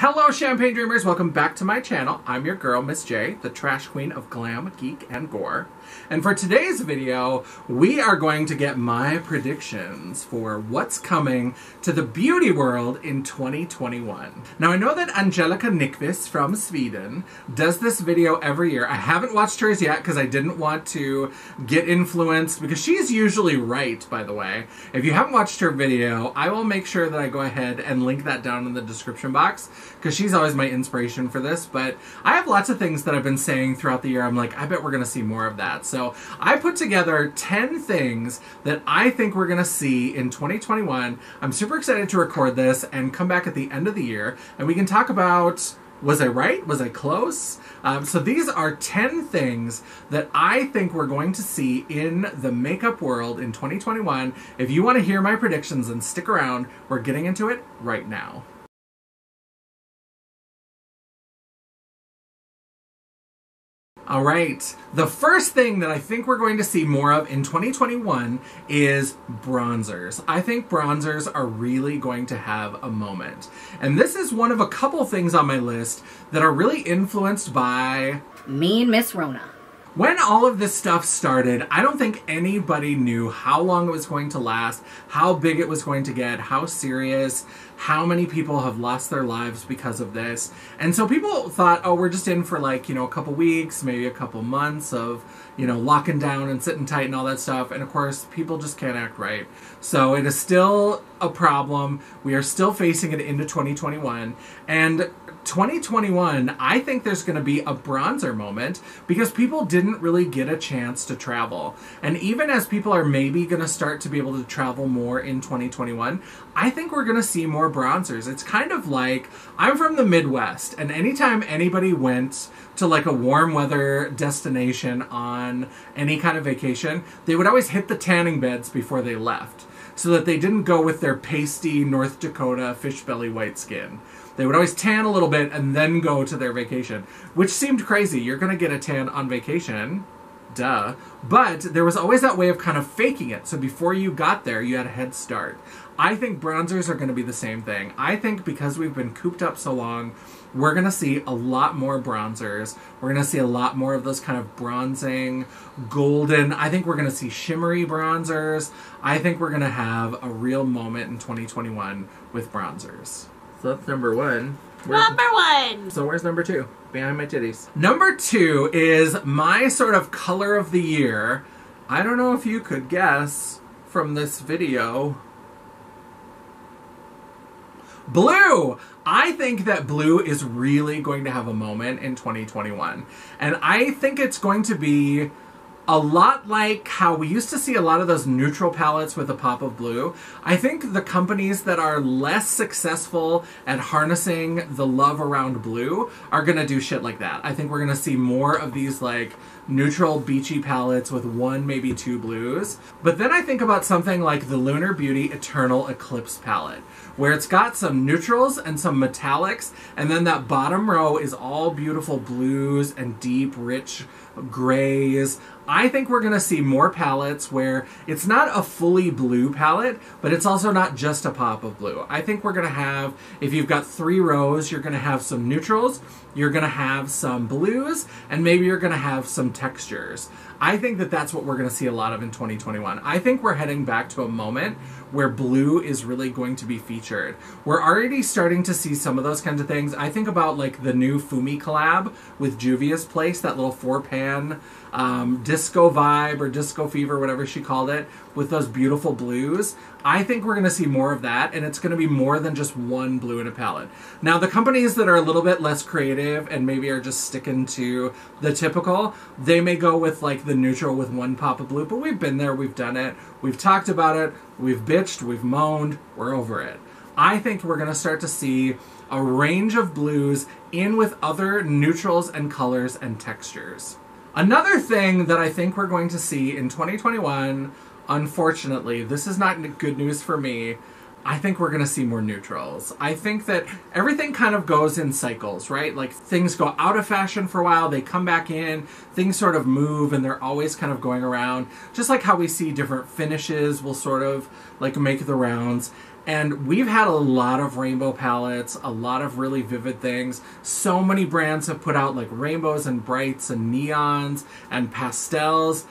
Hello Champagne Dreamers, welcome back to my channel. I'm your girl, Miss J, the trash queen of glam, geek, and gore. And for today's video, we are going to get my predictions for what's coming to the beauty world in 2021. Now I know that Angelica Nyqvist from Sweden does this video every year. I haven't watched hers yet because I didn't want to get influenced, because she's usually right, by the way. If you haven't watched her video, I will make sure that I go ahead and link that down in the description box, because she's always my inspiration for this. But I have lots of things that I've been saying throughout the year. I'm like, I bet we're going to see more of that. So I put together 10 things that I think we're going to see in 2021. I'm super excited to record this and come back at the end of the year, and we can talk about, was I right? Was I close? So these are 10 things that I think we're going to see in the makeup world in 2021. If you want to hear my predictions, then stick around. We're getting into it right now. Alright, the first thing that I think we're going to see more of in 2021 is bronzers. I think bronzers are really going to have a moment. And this is one of a couple things on my list that are really influenced by Mean Miss Rona. When all of this stuff started, I don't think anybody knew how long it was going to last, how big it was going to get, how serious, how many people have lost their lives because of this. And so people thought, oh, we're just in for like, a couple weeks, maybe a couple months of, locking down and sitting tight and all that stuff. And of course, people just can't act right. So it is still a problem. We are still facing it into 2021. And 2021, I think there's going to be a bronzer moment because people didn't really get a chance to travel. And even as people are maybe going to start to be able to travel more in 2021, I think we're going to see more bronzers. It's kind of like, I'm from the Midwest, and anytime anybody went to like a warm weather destination on any kind of vacation, they would always hit the tanning beds before they left, so that they didn't go with their pasty North Dakota fish belly white skin. They would always tan a little bit and then go to their vacation, which seemed crazy. You're going to get a tan on vacation. Duh. But there was always that way of kind of faking it. So before you got there, you had a head start. I think bronzers are going to be the same thing. I think because we've been cooped up so long, we're going to see a lot more bronzers. We're going to see a lot more of those kind of bronzing, golden. I think we're going to see shimmery bronzers. I think we're going to have a real moment in 2021 with bronzers. So that's number one. Number one! So where's number two? Behind my titties. Number two is my sort of color of the year. I don't know if you could guess from this video. Blue! I think that blue is really going to have a moment in 2021. And I think it's going to be a lot like how we used to see a lot of those neutral palettes with a pop of blue. I think the companies that are less successful at harnessing the love around blue are going to do shit like that. I think we're going to see more of these like neutral beachy palettes with one, maybe two blues. But then I think about something like the Lunar Beauty Eternal Eclipse palette, where it's got some neutrals and some metallics, and then that bottom row is all beautiful blues and deep, rich grays. I think we're going to see more palettes where it's not a fully blue palette, but it's also not just a pop of blue. I think we're going to have, if you've got 3 rows, you're going to have some neutrals, you're going to have some blues, and maybe you're going to have some textures. I think that that's what we're going to see a lot of in 2021. I think we're heading back to a moment where blue is really going to be featured. We're already starting to see some of those kinds of things. I think about like the new Fumi collab with Juvia's Place, that little 4-pan disco vibe or disco fever, whatever she called it, with those beautiful blues. I think we're going to see more of that, and it's going to be more than just one blue in a palette. Now, the companies that are a little bit less creative and maybe are just sticking to the typical, they may go with like the neutral with one pop of blue, but we've been there, we've done it, we've talked about it, we've bitched, we've moaned, we're over it. I think we're going to start to see a range of blues in with other neutrals and colors and textures. Another thing that I think we're going to see in 2021, unfortunately, this is not good news for me, I think we're going to see more neutrals. I think that everything kind of goes in cycles, right? Like things go out of fashion for a while, they come back in, things sort of move, and they're always kind of going around. Just like how we see different finishes will sort of like make the rounds. And we've had a lot of rainbow palettes, a lot of really vivid things. So many brands have put out like rainbows and brights and neons and pastels.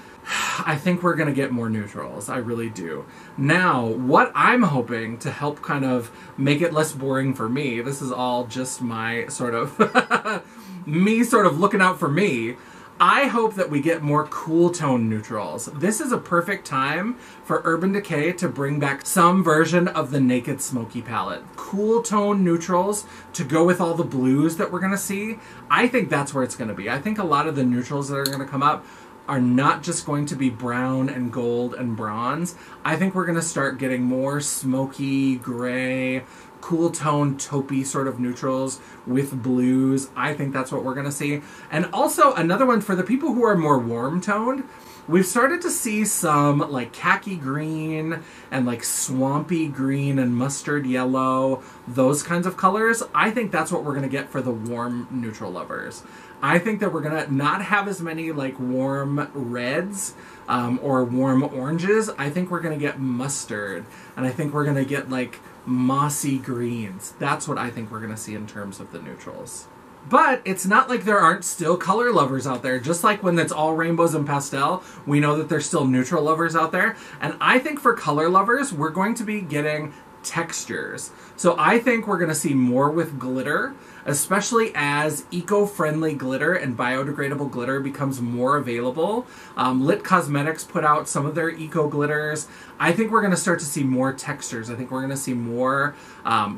I think we're going to get more neutrals. I really do. Now, what I'm hoping to help kind of make it less boring for me, this is all just my sort of, me sort of looking out for me. I hope that we get more cool tone neutrals. This is a perfect time for Urban Decay to bring back some version of the Naked Smoky palette. Cool tone neutrals to go with all the blues that we're going to see. I think that's where it's going to be. I think a lot of the neutrals that are going to come up are not just going to be brown and gold and bronze. I think we're going to start getting more smoky, gray, cool tone, taupey sort of neutrals with blues. I think that's what we're going to see. And also another one for the people who are more warm toned, we've started to see some like khaki green and like swampy green and mustard yellow, those kinds of colors. I think that's what we're going to get for the warm neutral lovers. I think that we're going to not have as many like warm reds or warm oranges. I think we're going to get mustard, and I think we're going to get like mossy greens. That's what I think we're going to see in terms of the neutrals. But it's not like there aren't still color lovers out there. Just like when it's all rainbows and pastel, we know that there's still neutral lovers out there. And I think for color lovers, we're going to be getting textures. So I think we're going to see more with glitter, especially as eco-friendly glitter and biodegradable glitter becomes more available. Lit Cosmetics put out some of their eco glitters. I think we're going to start to see more textures. I think we're going to see more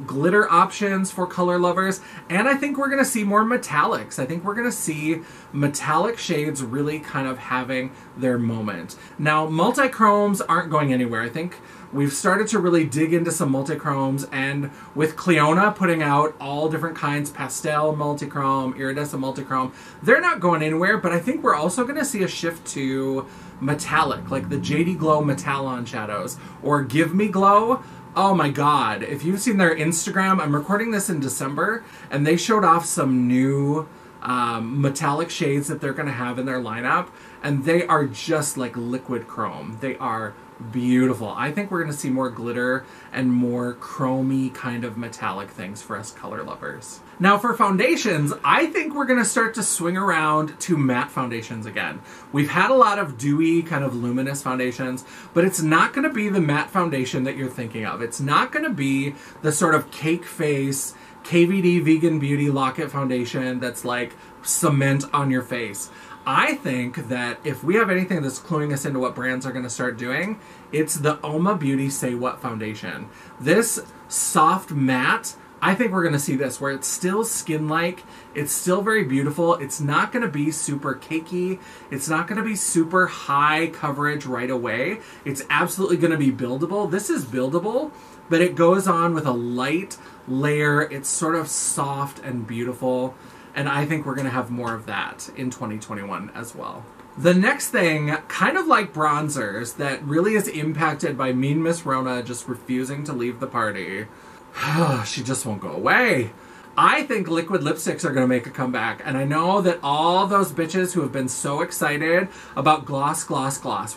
glitter options for color lovers. And I think we're going to see more metallics. I think we're going to see metallic shades really kind of having their moment. Now, multi-chromes aren't going anywhere. I think we've started to really dig into some multichromes, and with Cleona putting out all different kinds, pastel multichrome, iridescent multichrome, they're not going anywhere, but I think we're also going to see a shift to metallic, like the JD Glow Metallon shadows, or Give Me Glow. Oh my god, if you've seen their Instagram, I'm recording this in December, and they showed off some new metallic shades that they're going to have in their lineup, and they are just like liquid chrome. They are beautiful. I think we're going to see more glitter and more chromey kind of metallic things for us color lovers. Now for foundations, I think we're going to start to swing around to matte foundations again. We've had a lot of dewy kind of luminous foundations, but it's not going to be the matte foundation that you're thinking of. It's not going to be the sort of cake face KVD Vegan Beauty Lock-It foundation that's like cement on your face. I think that if we have anything that's cluing us into what brands are going to start doing, it's the Oma Beauty Say What foundation. This soft matte, I think we're going to see this where it's still skin-like, it's still very beautiful, it's not going to be super cakey, it's not going to be super high coverage right away, it's absolutely going to be buildable. This is buildable, but it goes on with a light layer, it's sort of soft and beautiful. And I think we're going to have more of that in 2021 as well. The next thing, kind of like bronzers, that really is impacted by Mean Miss Rona just refusing to leave the party. She just won't go away. I think liquid lipsticks are going to make a comeback. And I know that all those bitches who have been so excited about gloss, gloss, gloss.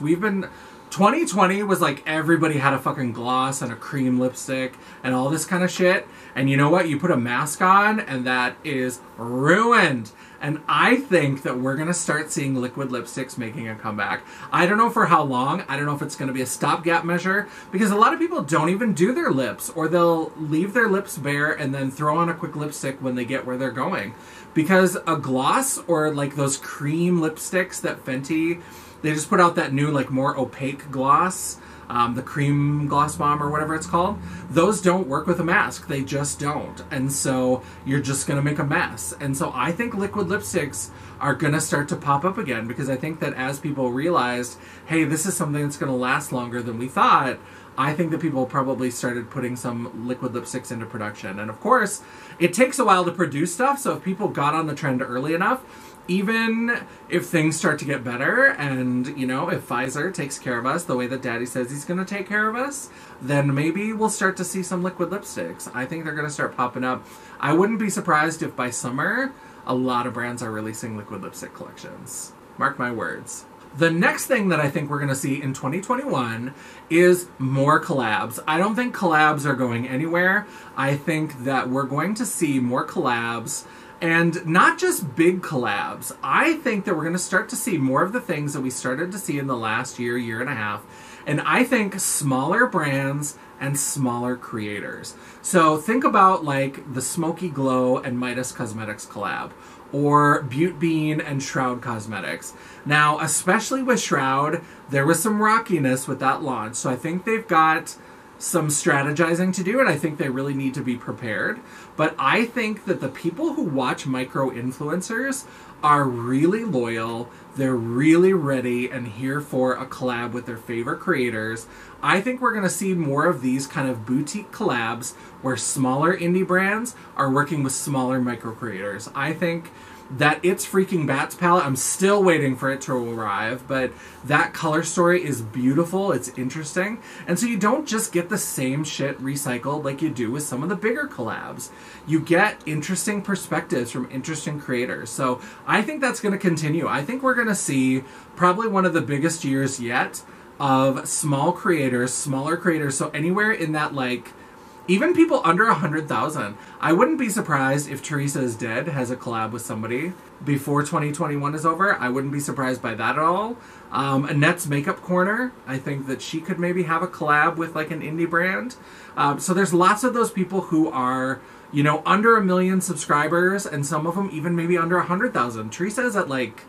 2020 was like everybody had a fucking gloss and a cream lipstick and all this kind of shit. And you know what? You put a mask on and that is ruined. And I think that we're going to start seeing liquid lipsticks making a comeback. I don't know for how long. I don't know if it's going to be a stopgap measure, because a lot of people don't even do their lips, or they'll leave their lips bare and then throw on a quick lipstick when they get where they're going. Because a gloss, or like those cream lipsticks that Fenty, they just put out that new, like, more opaque gloss, the cream gloss bomb or whatever it's called. Those don't work with a mask. They just don't. And so you're just going to make a mess. And so I think liquid lipsticks are going to start to pop up again, because I think that as people realized, hey, this is something that's going to last longer than we thought, I think that people probably started putting some liquid lipsticks into production. And of course, it takes a while to produce stuff, so if people got on the trend early enough, even if things start to get better, and, you know, if Pfizer takes care of us the way that Daddy says he's going to take care of us, then maybe we'll start to see some liquid lipsticks. I think they're going to start popping up. I wouldn't be surprised if by summer, a lot of brands are releasing liquid lipstick collections. Mark my words. The next thing that I think we're going to see in 2021 is more collabs. I don't think collabs are going anywhere. I think that we're going to see more collabs, and not just big collabs. I think that we're going to start to see more of the things that we started to see in the last year, year and a half. And I think smaller brands and smaller creators. So think about like the Smoky Glow and Midas Cosmetics collab, or Butte Bean and Shroud Cosmetics. Now, especially with Shroud, there was some rockiness with that launch, so I think they've got some strategizing to do, and I think they really need to be prepared. But I think that the people who watch micro-influencers are really loyal, they're really ready and here for a collab with their favorite creators. I think we're going to see more of these kind of boutique collabs where smaller indie brands are working with smaller micro creators. I think that It's Freaking Bats palette, I'm still waiting for it to arrive, but that color story is beautiful, it's interesting, and so you don't just get the same shit recycled like you do with some of the bigger collabs. You get interesting perspectives from interesting creators, so I think that's going to continue. I think we're going to see probably one of the biggest years yet of small creators, smaller creators, so anywhere in that, like, even people under 100,000. I wouldn't be surprised if Teresa is Dead has a collab with somebody before 2021 is over. I wouldn't be surprised by that at all. Annette's Makeup Corner, I think that she could maybe have a collab with like an indie brand. So there's lots of those people who are, you know, under 1 million subscribers, and some of them even maybe under 100,000. Teresa is at like,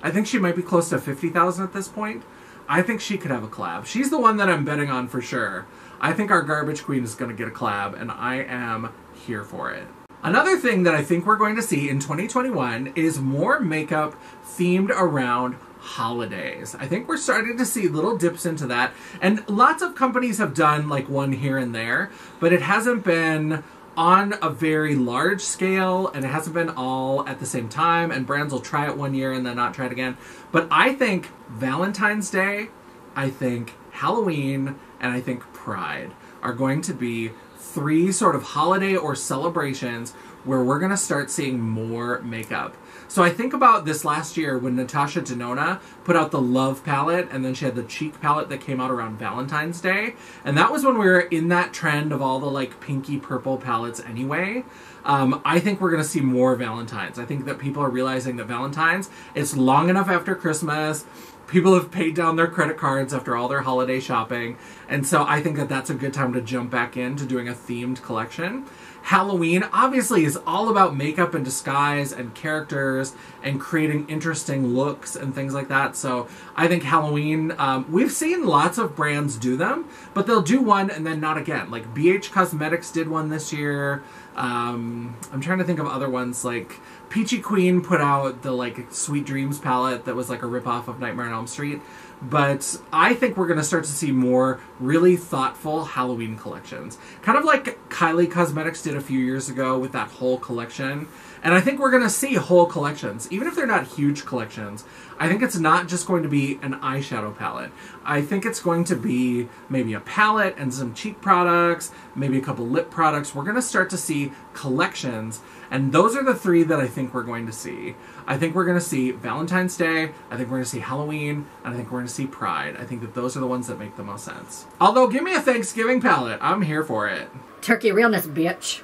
I think she might be close to 50,000 at this point. I think she could have a collab. She's the one that I'm betting on for sure. I think our Garbage Queen is going to get a collab, and I am here for it. Another thing that I think we're going to see in 2021 is more makeup themed around holidays. I think we're starting to see little dips into that, and lots of companies have done like one here and there, but it hasn't been on a very large scale, and it hasn't been all at the same time, and brands will try it one year and then not try it again. But I think Valentine's Day, I think Halloween, and I think Pride are going to be 3 sort of holiday or celebrations where we're going to start seeing more makeup. So I think about this last year when Natasha Denona put out the Love palette, and then she had the Cheek palette that came out around Valentine's Day. And that was when we were in that trend of all the like pinky purple palettes anyway. I think we're going to see more Valentines. I think that people are realizing that Valentine's, it's long enough after Christmas. People have paid down their credit cards after all their holiday shopping. And so I think that that's a good time to jump back into doing a themed collection. Halloween obviously is all about makeup and disguise and characters and creating interesting looks and things like that. So I think Halloween, we've seen lots of brands do them, but they'll do one and then not again. Like BH Cosmetics did one this year. I'm trying to think of other ones, like Peachy Queen put out the like Sweet Dreams palette that was like a ripoff of Nightmare on Elm Street. But I think we're going to start to see more really thoughtful Halloween collections. Kind of like Kylie Cosmetics did a few years ago with that whole collection. And I think we're going to see whole collections. Even if they're not huge collections, I think it's not just going to be an eyeshadow palette. I think it's going to be maybe a palette and some cheek products, maybe a couple lip products. We're going to start to see collections. And those are the 3 that I think we're going to see. I think we're going to see Valentine's Day, I think we're going to see Halloween, and I think we're going to see Pride. I think that those are the ones that make the most sense. Although, give me a Thanksgiving palette. I'm here for it. Turkey realness, bitch.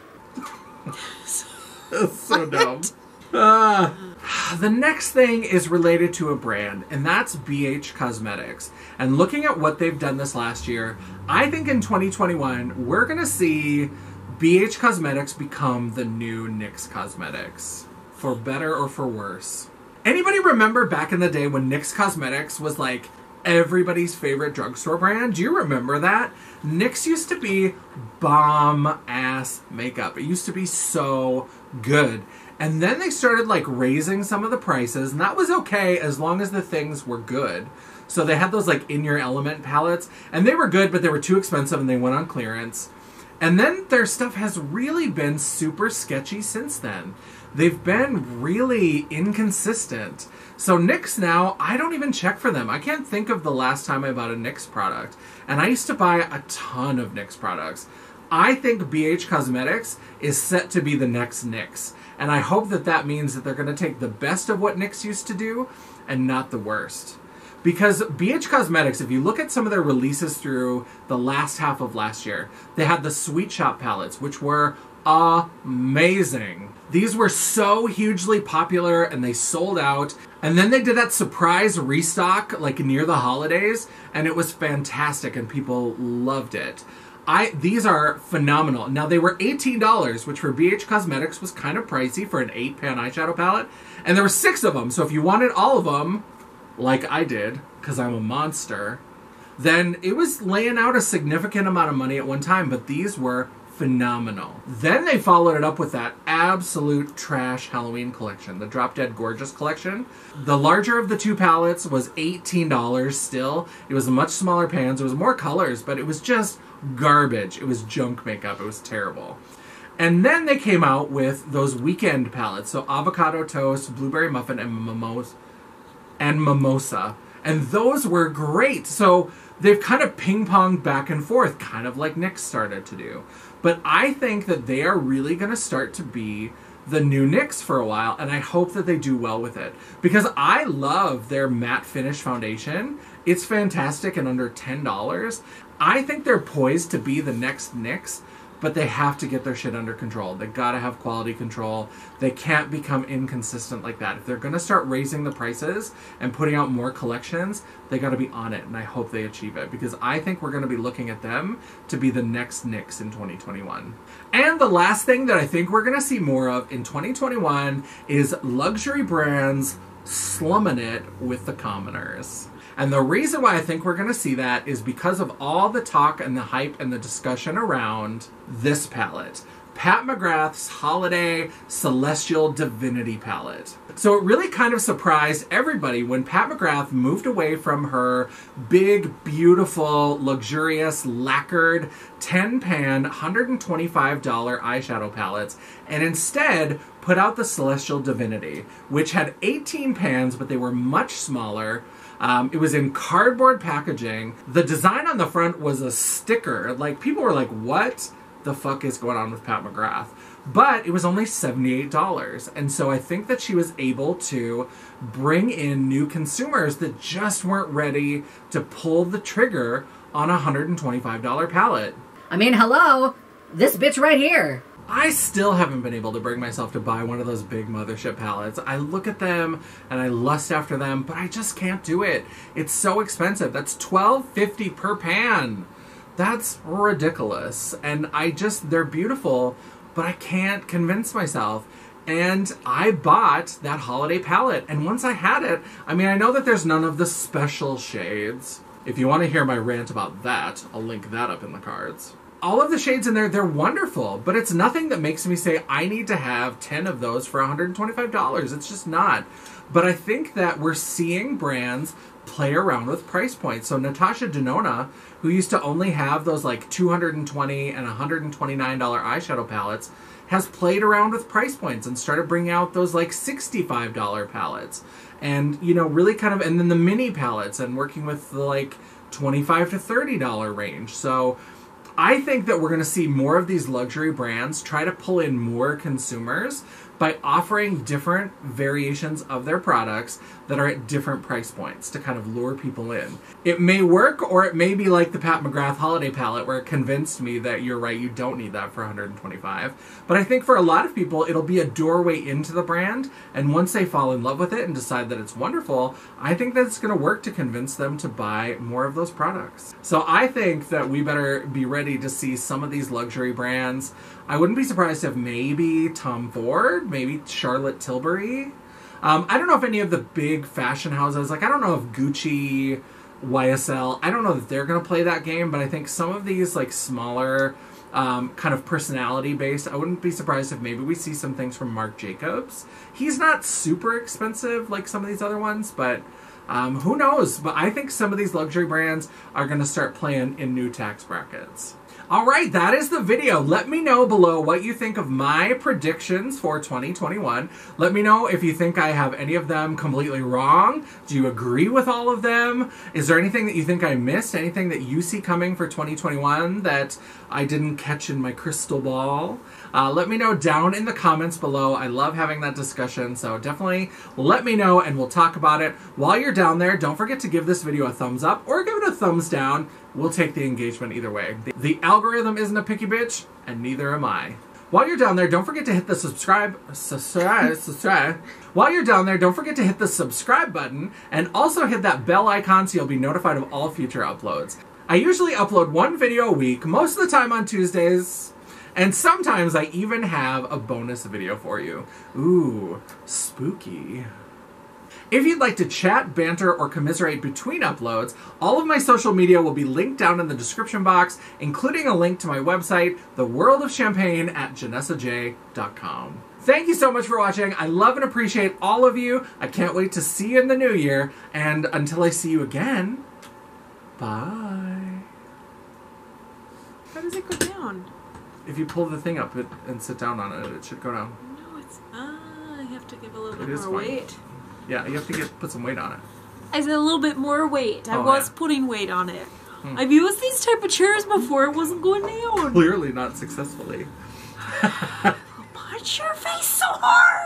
So dumb. The next thing is related to a brand, and that's BH Cosmetics. And looking at what they've done this last year, I think in 2021, we're going to see BH Cosmetics become the new NYX Cosmetics. For better or for worse. Anybody remember back in the day when NYX Cosmetics was like everybody's favorite drugstore brand? Do you remember that? NYX used to be bomb-ass makeup. It used to be so good. And then they started like raising some of the prices, and that was okay as long as the things were good. So they had those like In Your Element palettes, and they were good, but they were too expensive and they went on clearance. And then their stuff has really been super sketchy since then. They've been really inconsistent. So NYX now, I don't even check for them. I can't think of the last time I bought a NYX product. And I used to buy a ton of NYX products. I think BH Cosmetics is set to be the next NYX. And I hope that that means that they're going to take the best of what NYX used to do and not the worst. Because BH Cosmetics, if you look at some of their releases through the last half of last year, they had the Sweet Shop palettes, which were amazing. These were so hugely popular and they sold out. And then they did that surprise restock like near the holidays, and it was fantastic and people loved it. These are phenomenal. Now they were $18, which for BH Cosmetics was kind of pricey for an 8-pan eyeshadow palette. And there were 6 of them, so if you wanted all of them, like I did, because I'm a monster, then it was laying out a significant amount of money at one time, but these were phenomenal. Then they followed it up with that absolute trash Halloween collection, the Drop Dead Gorgeous collection. The larger of the 2 palettes was $18 still. It was much smaller pans, it was more colors, but it was just garbage. It was junk makeup, it was terrible. And then they came out with those weekend palettes, so Avocado Toast, Blueberry Muffin, and Mimosa. And those were great. So they've kind of ping-ponged back and forth, kind of like NYX started to do. But I think that they are really going to start to be the new NYX for a while, and I hope that they do well with it. Because I love their matte finish foundation. It's fantastic and under $10. I think they're poised to be the next NYX, but they have to get their shit under control. They gotta have quality control. They can't become inconsistent like that. If they're gonna start raising the prices and putting out more collections, they gotta be on it, and I hope they achieve it, because I think we're gonna be looking at them to be the next NYX in 2021. And the last thing that I think we're gonna see more of in 2021 is luxury brands slumming it with the commoners. And the reason why I think we're going to see that is because of all the talk and the hype and the discussion around this palette. Pat McGrath's Holiday Celestial Divinity palette. So it really kind of surprised everybody when Pat McGrath moved away from her big, beautiful, luxurious, lacquered 10-pan, $125 eyeshadow palettes, and instead put out the Celestial Divinity, which had 18 pans, but they were much smaller. It was in cardboard packaging. The design on the front was a sticker. Like, people were like, what the fuck is going on with Pat McGrath? But it was only $78. And so I think that she was able to bring in new consumers that just weren't ready to pull the trigger on a $125 palette. I mean, hello, this bitch right here. I still haven't been able to bring myself to buy one of those big mothership palettes. I look at them and I lust after them, but I just can't do it. It's so expensive. That's $12.50 per pan. That's ridiculous. And they're beautiful, but I can't convince myself. And I bought that holiday palette. And once I had it, I mean, I know that there's none of the special shades. If you want to hear my rant about that, I'll link that up in the cards. All of the shades in there, they're wonderful, but it's nothing that makes me say I need to have 10 of those for $125. It's just not. But I think that we're seeing brands play around with price points. So Natasha Denona, who used to only have those like $220 and $129 eyeshadow palettes, has played around with price points and started bringing out those like $65 palettes. And, you know, really kind of, and then the mini palettes and working with the like $25 to $30 range. So I think that we're going to see more of these luxury brands try to pull in more consumers by offering different variations of their products that are at different price points to kind of lure people in. It may work, or it may be like the Pat McGrath holiday palette where it convinced me that you're right, you don't need that for $125. But I think for a lot of people, it'll be a doorway into the brand, and once they fall in love with it and decide that it's wonderful, I think that it's going to work to convince them to buy more of those products. So I think that we better be ready to see some of these luxury brands. I wouldn't be surprised if maybe Tom Ford, maybe Charlotte Tilbury. I don't know if any of the big fashion houses, like I don't know if Gucci, YSL, I don't know that they're going to play that game, but I think some of these like smaller kind of personality based, I wouldn't be surprised if maybe we see some things from Marc Jacobs. He's not super expensive like some of these other ones, but who knows? But I think some of these luxury brands are going to start playing in new tax brackets. All right, that is the video. Let me know below what you think of my predictions for 2021. Let me know if you think I have any of them completely wrong. Do you agree with all of them? Is there anything that you think I missed? Anything that you see coming for 2021 that I didn't catch in my crystal ball? Let me know down in the comments below. I love having that discussion, so definitely let me know and we'll talk about it. While you're down there, don't forget to give this video a thumbs up or give it a thumbs down. We'll take the engagement either way. The algorithm isn't a picky bitch, and neither am I. While you're down there, don't forget to hit the subscribe. While you're down there, don't forget to hit the subscribe button and also hit that bell icon so you'll be notified of all future uploads. I usually upload one video a week, most of the time on Tuesdays, and sometimes I even have a bonus video for you. Ooh, spooky. If you'd like to chat, banter, or commiserate between uploads, all of my social media will be linked down in the description box, including a link to my website, theworldofchampagne@janessaj.com. Thank you so much for watching. I love and appreciate all of you. I can't wait to see you in the new year. And until I see you again, bye. How does it go down? If you pull the thing up and sit down on it, it should go down. No, it's... I have to give a little It bit is more fine. weight. Yeah, you have to put some weight on it. I said a little bit more weight. I Oh, was yeah. putting weight on it. I've used these type of chairs before. It wasn't going down. Clearly not successfully. Punch your face so hard!